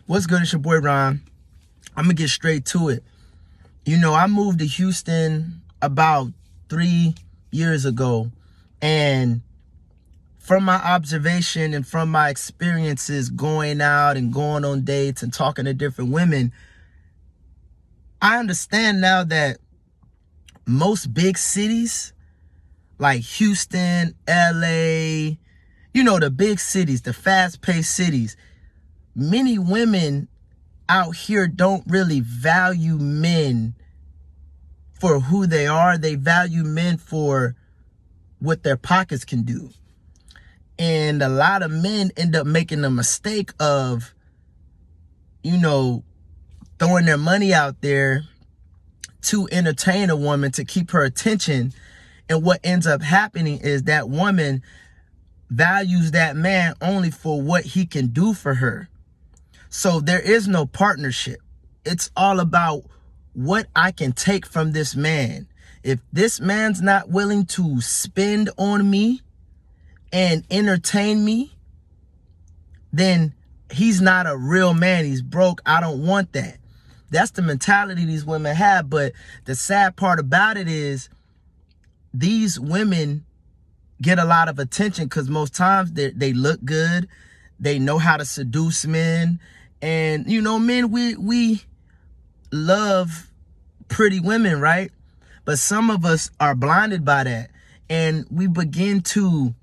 What's good? It's your boy Ron. I'm gonna get straight to it. I moved to Houston about 3 years ago, and from my observation and from my experiences going out and going on dates and talking to different women, I understand now that most big cities like Houston, LA, the big cities, the fast-paced cities, many women out here don't really value men for who they are. They value men for what their pockets can do. And a lot of men end up making the mistake of, throwing their money out there to entertain a woman, to keep her attention. And what ends up happening is that woman values that man only for what he can do for her. So there is no partnership. It's all about what I can take from this man. If this man's not willing to spend on me and entertain me, then he's not a real man. He's broke. I don't want that. That's the mentality these women have. But the sad part about it is these women get a lot of attention because most times they look good. They know how to seduce men. And, men, we love pretty women, right? But some of us are blinded by that. And we begin to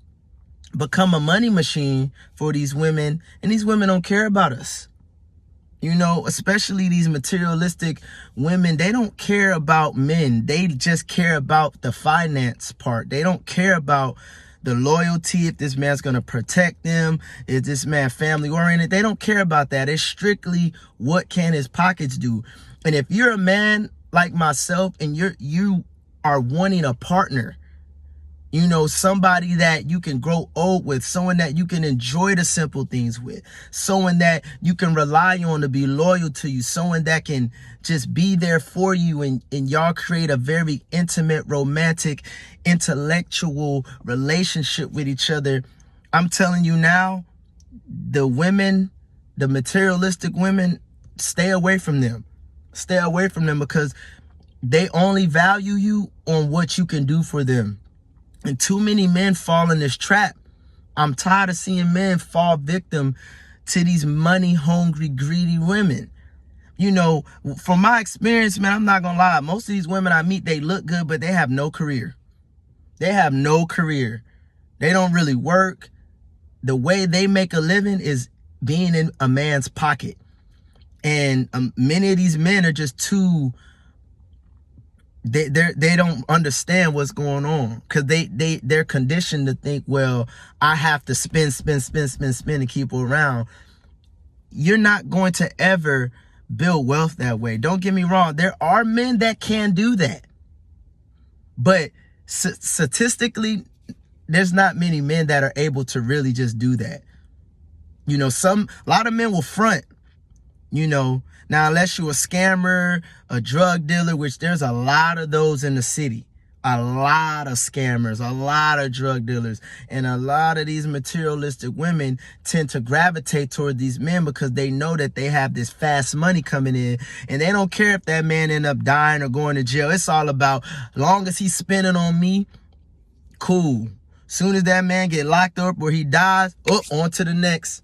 become a money machine for these women. And these women don't care about us. Especially these materialistic women, they don't care about men. They just care about the finance part. They don't care about the loyalty, if this man's going to protect them, is this man family oriented. They don't care about that. It's strictly what can his pockets do. And if you're a man like myself and you are wanting a partner, somebody that you can grow old with, someone that you can enjoy the simple things with, someone that you can rely on to be loyal to you, someone that can just be there for you, and y'all create a very intimate, romantic, intellectual relationship with each other. I'm telling you now, the women, the materialistic women, stay away from them. Stay away from them because they only value you on what you can do for them. And too many men fall in this trap. I'm tired of seeing men fall victim to these money-hungry, greedy women. From my experience, man, I'm not going to lie. Most of these women I meet, they look good, but they have no career. They have no career. They don't really work. The way they make a living is being in a man's pocket. And many of these men are just too... They don't understand what's going on because they're conditioned to think, well, I have to spend and keep around. You're not going to ever build wealth that way. Don't get me wrong. There are men that can do that, but statistically, there's not many men that are able to really just do that. A lot of men will front. Now, unless you're a scammer, a drug dealer, which there's a lot of those in the city, a lot of scammers, a lot of drug dealers, and a lot of these materialistic women tend to gravitate toward these men because they know that they have this fast money coming in, and they don't care if that man end up dying or going to jail. It's all about, long as he's spending on me, cool. Soon as that man get locked up or he dies, on to the next.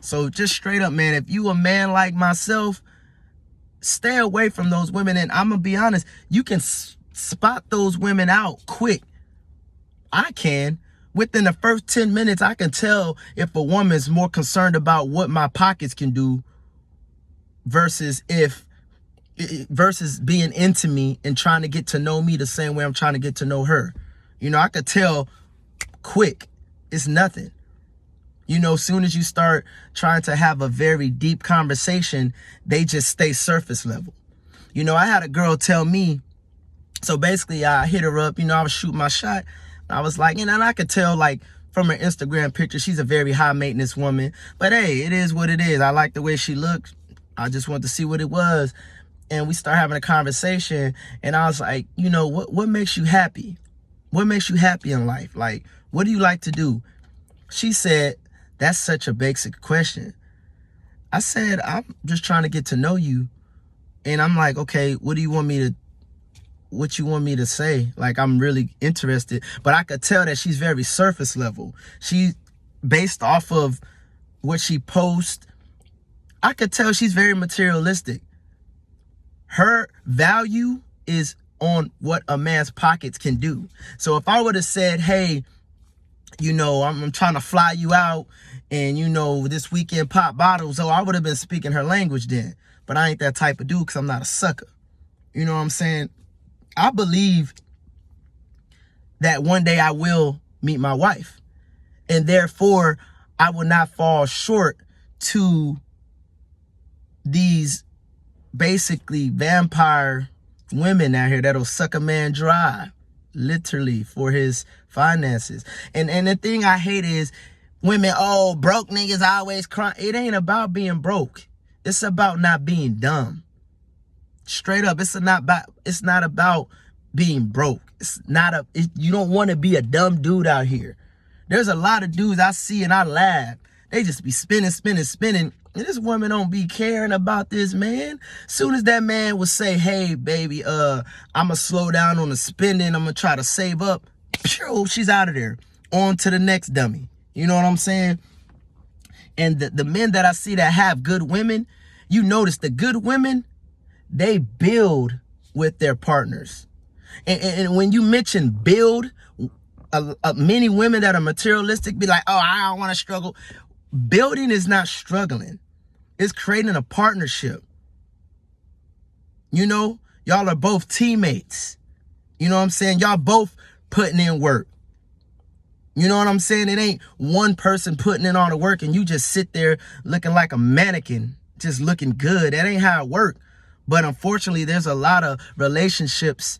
So just straight up, man, if you a man like myself, stay away from those women. And I'm going to be honest, you can spot those women out quick. I can. Within the first 10 minutes, I can tell if a woman's more concerned about what my pockets can do versus being into me and trying to get to know me the same way I'm trying to get to know her. I could tell quick. It's nothing. Soon as you start trying to have a very deep conversation, they just stay surface level. I had a girl tell me, so basically I hit her up, I was shooting my shot. I was like, and I could tell like from her Instagram picture, she's a very high maintenance woman, but hey, it is what it is. I like the way she looked. I just wanted to see what it was. And we start having a conversation and I was like, what makes you happy? What makes you happy in life? Like, what do you like to do? She said, that's such a basic question. I said, I'm just trying to get to know you. And I'm like, okay, what you want me to say? Like, I'm really interested. But I could tell that she's very surface level. She, based off of what she posts, I could tell she's very materialistic. Her value is on what a man's pockets can do. So if I would have said, hey, I'm trying to fly you out and, this weekend pop bottles, I would have been speaking her language then. But I ain't that type of dude because I'm not a sucker. You know what I'm saying? I believe that one day I will meet my wife. And therefore, I will not fall short to these basically vampire women out here that'll suck a man dry, literally, for his finances. And the thing I hate is women, broke niggas always crying. It ain't about being broke. It's about not being dumb. Straight up, it's not about being broke. You don't want to be a dumb dude out here. There's a lot of dudes I see and I laugh. They just be spinning. And this woman don't be caring about this man. Soon as that man would say, hey, baby, I'ma slow down on the spending. I'm gonna try to save up. Phew, she's out of there. On to the next dummy. You know what I'm saying? And the men that I see that have good women, you notice the good women, they build with their partners. And when you mention build, many women that are materialistic be like, I don't want to struggle. Building is not struggling. It's creating a partnership. Y'all are both teammates. You know what I'm saying? Y'all both putting in work. You know what I'm saying? It ain't one person putting in all the work and you just sit there looking like a mannequin, just looking good. That ain't how it works. But unfortunately, there's a lot of relationships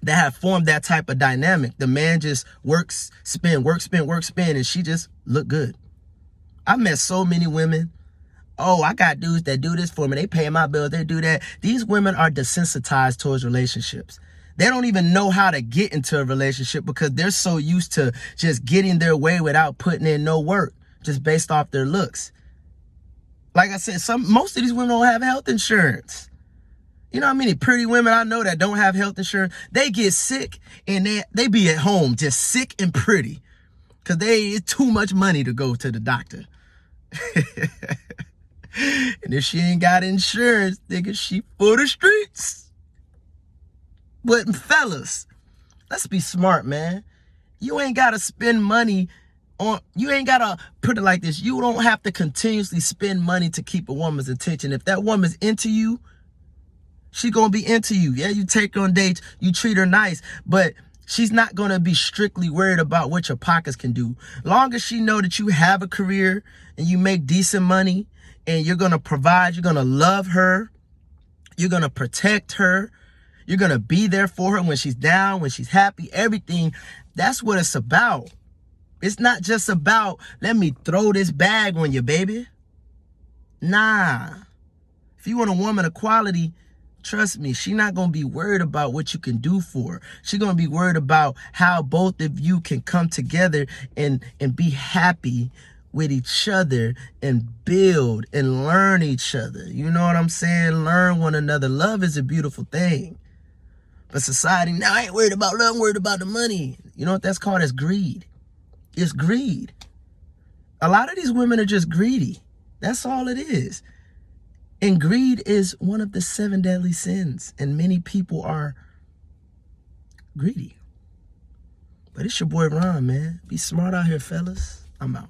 that have formed that type of dynamic. The man just works, spend, and she just look good. I met so many women. I got dudes that do this for me. They pay my bills. They do that. These women are desensitized towards relationships. They don't even know how to get into a relationship because they're so used to just getting their way without putting in no work, just based off their looks. Like I said, most of these women don't have health insurance. You know how many pretty women I know that don't have health insurance? They get sick and they be at home just sick and pretty because it's too much money to go to the doctor. And if she ain't got insurance, nigga, she for the streets. But fellas, let's be smart, man. You ain't got to spend money you ain't got to put it like this. You don't have to continuously spend money to keep a woman's attention. If that woman's into you, she gonna be into you. Yeah, you take her on dates, you treat her nice, but she's not gonna be strictly worried about what your pockets can do. Long as she know that you have a career and you make decent money and you're gonna provide, you're gonna love her, you're gonna protect her, you're gonna be there for her when she's down, when she's happy, everything. That's what it's about. It's not just about, let me throw this bag on you, baby. Nah. If you want a woman of quality, trust me, she's not going to be worried about what you can do for her. She's going to be worried about how both of you can come together and be happy with each other and build and learn each other. You know what I'm saying? Learn one another. Love is a beautiful thing. But society, now I ain't worried about love, I'm worried about the money. You know what that's called? It's greed. It's greed. A lot of these women are just greedy. That's all it is. And greed is one of the 7 deadly sins. And many people are greedy. But it's your boy Ron, man. Be smart out here, fellas. I'm out.